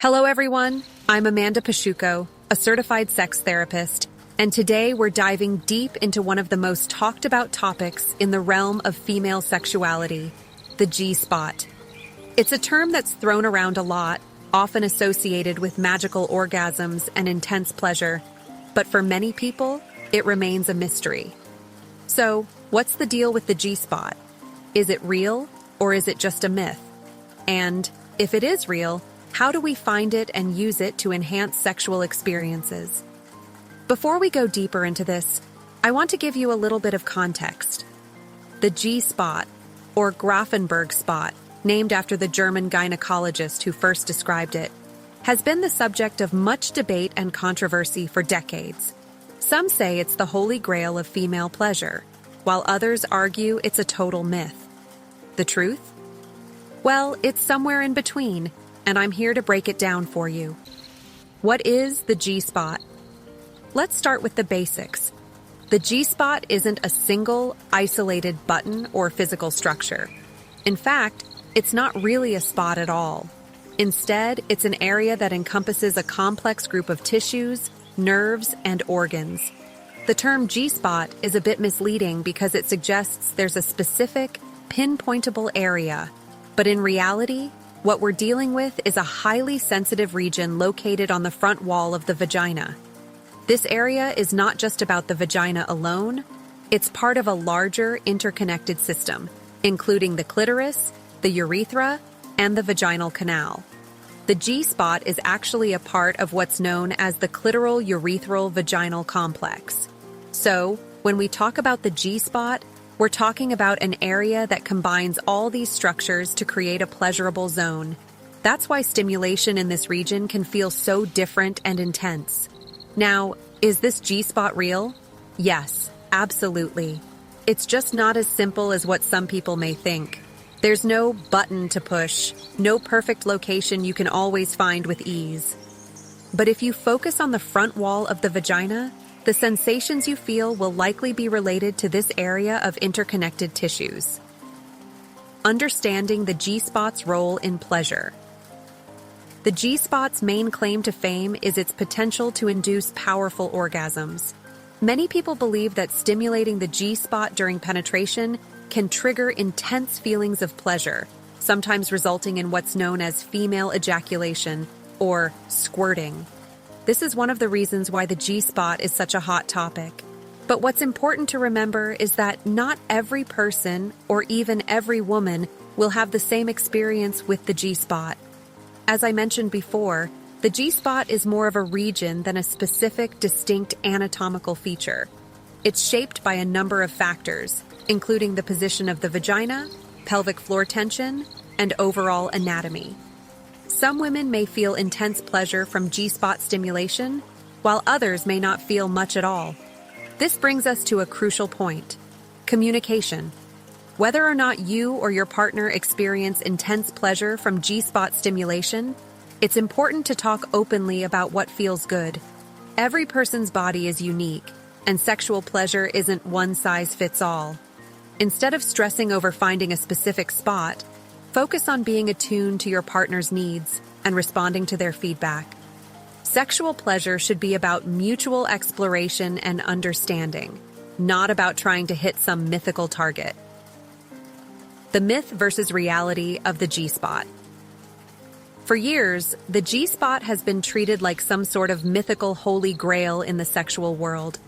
Hello, everyone. I'm Amanda Pashuko, a certified sex therapist, and today we're diving deep into one of the most talked about topics in the realm of female sexuality, the G-spot. It's a term that's thrown around a lot, often associated with magical orgasms and intense pleasure, but for many people, it remains a mystery. So, what's the deal with the G-spot? Is it real, or is it just a myth? And, if it is real, how do we find it and use it to enhance sexual experiences? Before we go deeper into this, I want to give you a little bit of context. The G-spot, or Grafenberg spot, named after the German gynecologist who first described it, has been the subject of much debate and controversy for decades. Some say it's the holy grail of female pleasure, while others argue it's a total myth. The truth? Well, it's somewhere in between, and I'm here to break it down for you. What is the G-spot? Let's start with the basics. The G-spot isn't a single, isolated button or physical structure. In fact, it's not really a spot at all. Instead, it's an area that encompasses a complex group of tissues, nerves, and organs. The term G-spot is a bit misleading because it suggests there's a specific, pinpointable area, but in reality, what we're dealing with is a highly sensitive region located on the front wall of the vagina. This area is not just about the vagina alone, it's part of a larger interconnected system, including the clitoris, the urethra, and the vaginal canal. The G-spot is actually a part of what's known as the clitoral-urethral-vaginal complex. So, when we talk about the G-spot, we're talking about an area that combines all these structures to create a pleasurable zone. That's why stimulation in this region can feel so different and intense. Now, is this G-spot real? Yes, absolutely. It's just not as simple as what some people may think. There's no button to push, no perfect location you can always find with ease. But if you focus on the front wall of the vagina, the sensations you feel will likely be related to this area of interconnected tissues. Understanding the G-spot's role in pleasure. The G-spot's main claim to fame is its potential to induce powerful orgasms. Many people believe that stimulating the G-spot during penetration can trigger intense feelings of pleasure, sometimes resulting in what's known as female ejaculation or squirting. This is one of the reasons why the G-spot is such a hot topic. But what's important to remember is that not every person, or even every woman, will have the same experience with the G-spot. As I mentioned before, the G-spot is more of a region than a specific, distinct anatomical feature. It's shaped by a number of factors, including the position of the vagina, pelvic floor tension, and overall anatomy. Some women may feel intense pleasure from G-spot stimulation, while others may not feel much at all. This brings us to a crucial point: communication. Whether or not you or your partner experience intense pleasure from G-spot stimulation, it's important to talk openly about what feels good. Every person's body is unique, and sexual pleasure isn't one size fits all. Instead of stressing over finding a specific spot, focus on being attuned to your partner's needs and responding to their feedback. Sexual pleasure should be about mutual exploration and understanding, not about trying to hit some mythical target. The myth versus reality of the G-spot. For years, the G-spot has been treated like some sort of mythical holy grail in the sexual world.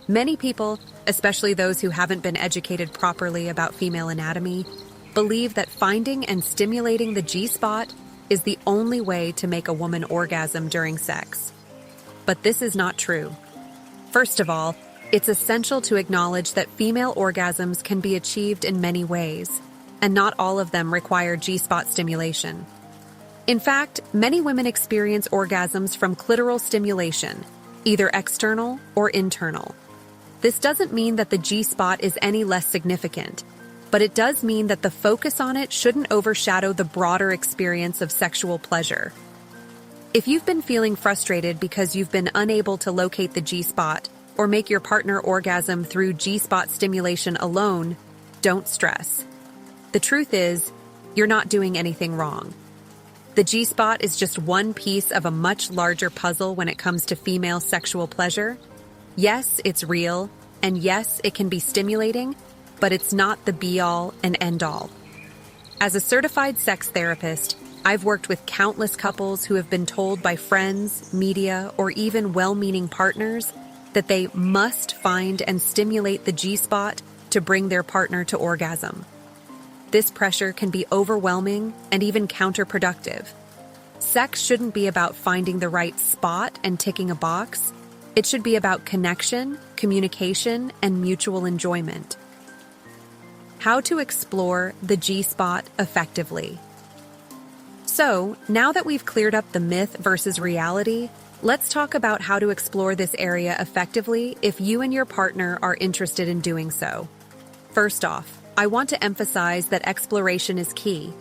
Many people, especially those who haven't been educated properly about female anatomy, believe that finding and stimulating the G-spot is the only way to make a woman orgasm during sex. But this is not true. First of all, it's essential to acknowledge that female orgasms can be achieved in many ways, and not all of them require G-spot stimulation. In fact, many women experience orgasms from clitoral stimulation, either external or internal. This doesn't mean that the G-spot is any less significant, but it does mean that the focus on it shouldn't overshadow the broader experience of sexual pleasure. If you've been feeling frustrated because you've been unable to locate the G-spot or make your partner orgasm through G-spot stimulation alone, don't stress. The truth is, you're not doing anything wrong. The G-spot is just one piece of a much larger puzzle when it comes to female sexual pleasure. Yes, it's real, and yes, it can be stimulating, but it's not the be-all and end-all. As a certified sex therapist, I've worked with countless couples who have been told by friends, media, or even well-meaning partners that they must find and stimulate the G-spot to bring their partner to orgasm. This pressure can be overwhelming and even counterproductive. Sex shouldn't be about finding the right spot and ticking a box. It should be about connection, communication, and mutual enjoyment. How to explore the G-spot effectively. So, now that we've cleared up the myth versus reality, let's talk about how to explore this area effectively if you and your partner are interested in doing so. First off, I want to emphasize that exploration is key.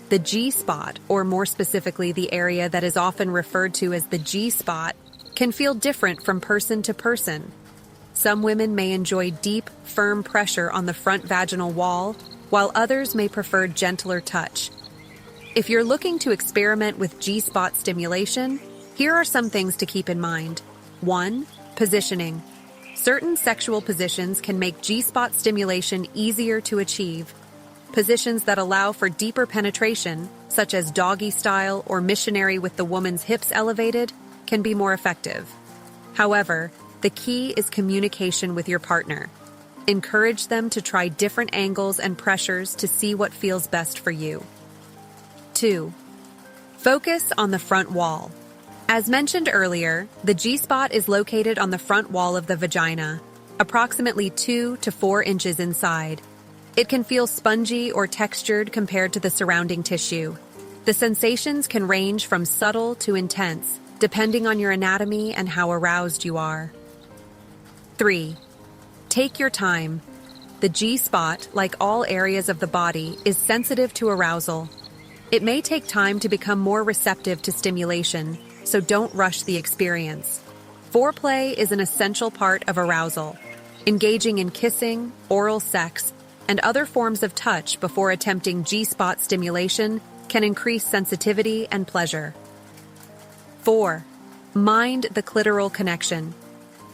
The G-spot, or more specifically the area that is often referred to as the G-spot, can feel different from person to person. Some women may enjoy deep, firm pressure on the front vaginal wall, while others may prefer gentler touch. If you're looking to experiment with G-spot stimulation, here are some things to keep in mind. 1. Positioning. Certain sexual positions can make G-spot stimulation easier to achieve. Positions that allow for deeper penetration, such as doggy style or missionary with the woman's hips elevated, can be more effective. However, the key is communication with your partner. Encourage them to try different angles and pressures to see what feels best for you. 2. Focus on the front wall. As mentioned earlier, the G-spot is located on the front wall of the vagina, approximately 2 to 4 inches inside. It can feel spongy or textured compared to the surrounding tissue. The sensations can range from subtle to intense, depending on your anatomy and how aroused you are. 3. Take your time. The G-spot, like all areas of the body, is sensitive to arousal. It may take time to become more receptive to stimulation, so don't rush the experience. Foreplay is an essential part of arousal. Engaging in kissing, oral sex, and other forms of touch before attempting G-spot stimulation can increase sensitivity and pleasure. 4. Mind the clitoral connection.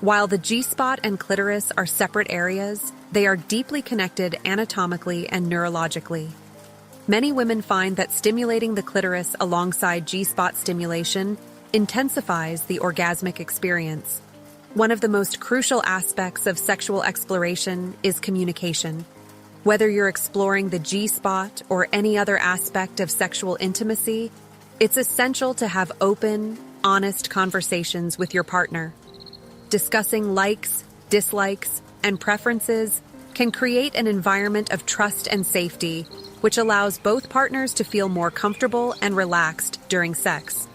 While the G-spot and clitoris are separate areas, they are deeply connected anatomically and neurologically. Many women find that stimulating the clitoris alongside G-spot stimulation intensifies the orgasmic experience. One of the most crucial aspects of sexual exploration is communication. Whether you're exploring the G-spot or any other aspect of sexual intimacy, it's essential to have open, honest conversations with your partner. Discussing likes, dislikes, and preferences can create an environment of trust and safety, which allows both partners to feel more comfortable and relaxed during sex.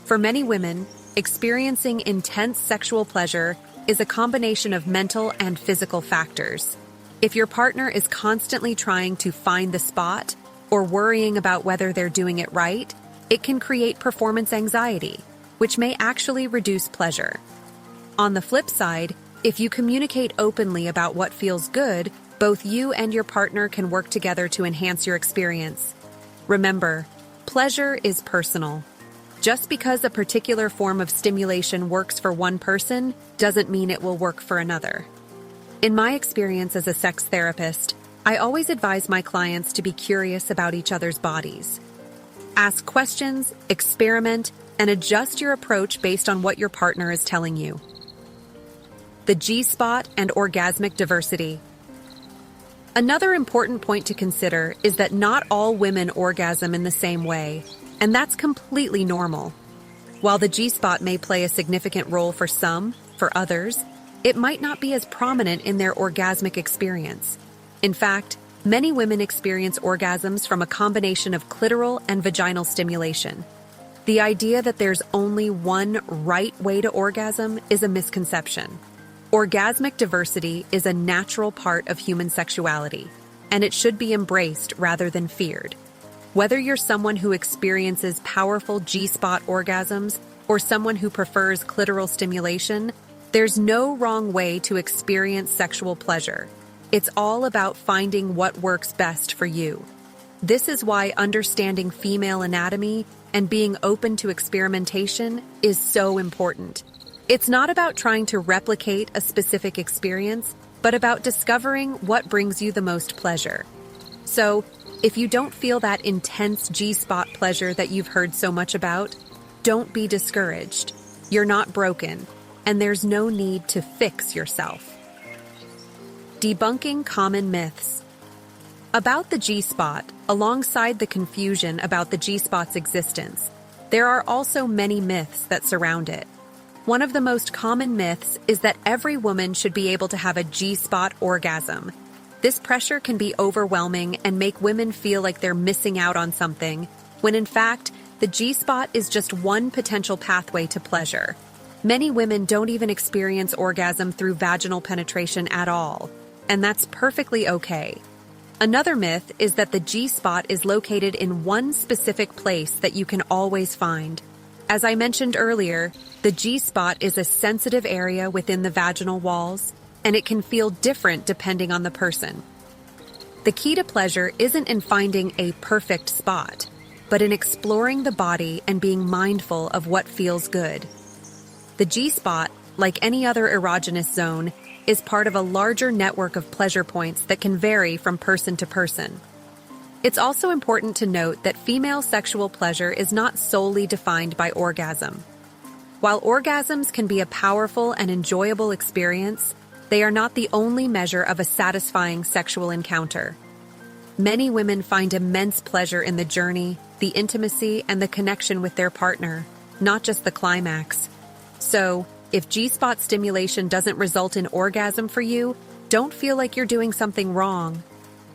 For many women, experiencing intense sexual pleasure is a combination of mental and physical factors. If your partner is constantly trying to find the spot or worrying about whether they're doing it right, it can create performance anxiety, which may actually reduce pleasure. On the flip side, if you communicate openly about what feels good, both you and your partner can work together to enhance your experience. Remember, pleasure is personal. Just because a particular form of stimulation works for one person doesn't mean it will work for another. In my experience as a sex therapist, I always advise my clients to be curious about each other's bodies. Ask questions, experiment, and adjust your approach based on what your partner is telling you. The G-spot and orgasmic diversity. Another important point to consider is that not all women orgasm in the same way, and that's completely normal. While the G-spot may play a significant role for some, for others, it might not be as prominent in their orgasmic experience. In fact, many women experience orgasms from a combination of clitoral and vaginal stimulation. The idea that there's only one right way to orgasm is a misconception. Orgasmic diversity is a natural part of human sexuality, and it should be embraced rather than feared. Whether you're someone who experiences powerful G-spot orgasms or someone who prefers clitoral stimulation, there's no wrong way to experience sexual pleasure. It's all about finding what works best for you. This is why understanding female anatomy and being open to experimentation is so important. It's not about trying to replicate a specific experience, but about discovering what brings you the most pleasure. So, if you don't feel that intense G-spot pleasure that you've heard so much about, don't be discouraged. You're not broken, and there's no need to fix yourself. Debunking common myths. About the G-spot, alongside the confusion about the G-spot's existence, there are also many myths that surround it. One of the most common myths is that every woman should be able to have a G-spot orgasm. This pressure can be overwhelming and make women feel like they're missing out on something, when in fact, the G-spot is just one potential pathway to pleasure. Many women don't even experience orgasm through vaginal penetration at all, and that's perfectly okay. Another myth is that the G-spot is located in one specific place that you can always find. As I mentioned earlier, the G-spot is a sensitive area within the vaginal walls, and it can feel different depending on the person. The key to pleasure isn't in finding a perfect spot, but in exploring the body and being mindful of what feels good. The G-spot, like any other erogenous zone, is part of a larger network of pleasure points that can vary from person to person. It's also important to note that female sexual pleasure is not solely defined by orgasm. While orgasms can be a powerful and enjoyable experience, they are not the only measure of a satisfying sexual encounter. Many women find immense pleasure in the journey, the intimacy, and the connection with their partner, not just the climax. So, if G-spot stimulation doesn't result in orgasm for you, don't feel like you're doing something wrong.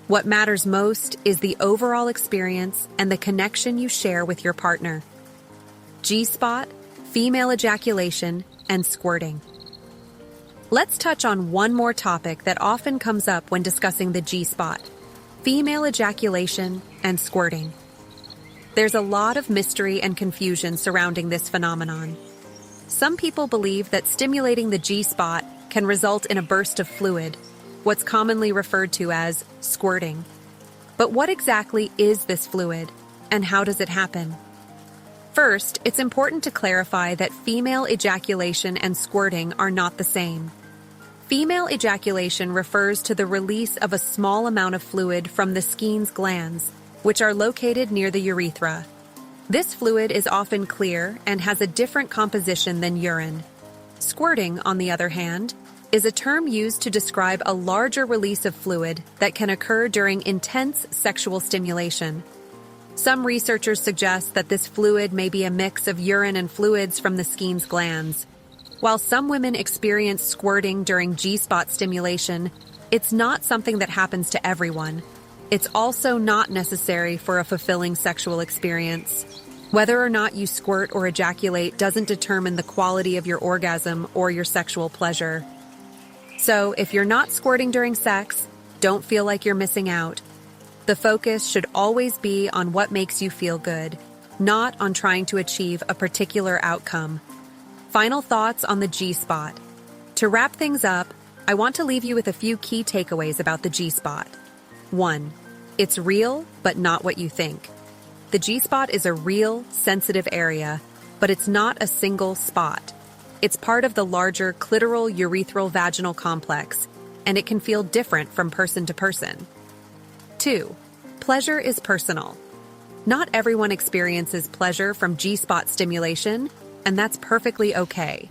What matters most is the overall experience and the connection you share with your partner. G-spot, female ejaculation, and squirting. Let's touch on one more topic that often comes up when discussing the G-spot: female ejaculation and squirting. There's a lot of mystery and confusion surrounding this phenomenon. Some people believe that stimulating the G-spot can result in a burst of fluid, what's commonly referred to as squirting. But what exactly is this fluid, and how does it happen? First, it's important to clarify that female ejaculation and squirting are not the same. Female ejaculation refers to the release of a small amount of fluid from the Skene's glands, which are located near the urethra. This fluid is often clear and has a different composition than urine. Squirting, on the other hand, is a term used to describe a larger release of fluid that can occur during intense sexual stimulation. Some researchers suggest that this fluid may be a mix of urine and fluids from the Skene's glands. While some women experience squirting during G-spot stimulation, it's not something that happens to everyone. It's also not necessary for a fulfilling sexual experience. Whether or not you squirt or ejaculate doesn't determine the quality of your orgasm or your sexual pleasure. So, if you're not squirting during sex, don't feel like you're missing out. The focus should always be on what makes you feel good, not on trying to achieve a particular outcome. Final thoughts on the G-spot. To wrap things up, I want to leave you with a few key takeaways about the G-spot. 1. It's real, but not what you think. The G-spot is a real, sensitive area, but it's not a single spot. It's part of the larger clitoral-urethral-vaginal complex, and it can feel different from person to person. 2. Pleasure is personal. Not everyone experiences pleasure from G-spot stimulation, and that's perfectly okay.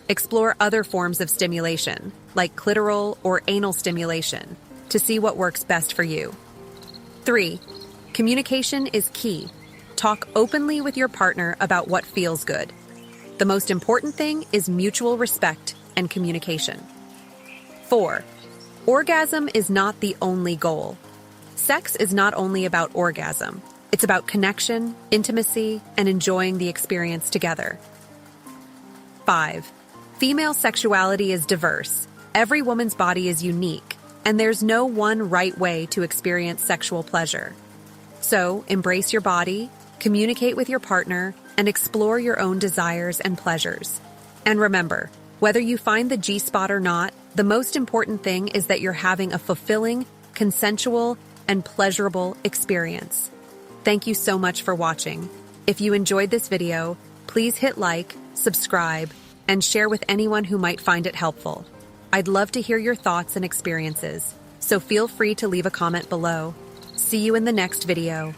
Explore other forms of stimulation, like clitoral or anal stimulation, to see what works best for you. 3. Communication is key. Talk openly with your partner about what feels good. The most important thing is mutual respect and communication. 4. Orgasm is not the only goal. Sex is not only about orgasm. It's about connection, intimacy, and enjoying the experience together. 5. Female sexuality is diverse. Every woman's body is unique, and there's no one right way to experience sexual pleasure. So, embrace your body, communicate with your partner, and explore your own desires and pleasures. And remember, whether you find the G-spot or not, the most important thing is that you're having a fulfilling, consensual, and pleasurable experience. Thank you so much for watching. If you enjoyed this video, please hit like, subscribe, and share with anyone who might find it helpful. I'd love to hear your thoughts and experiences, so feel free to leave a comment below. See you in the next video.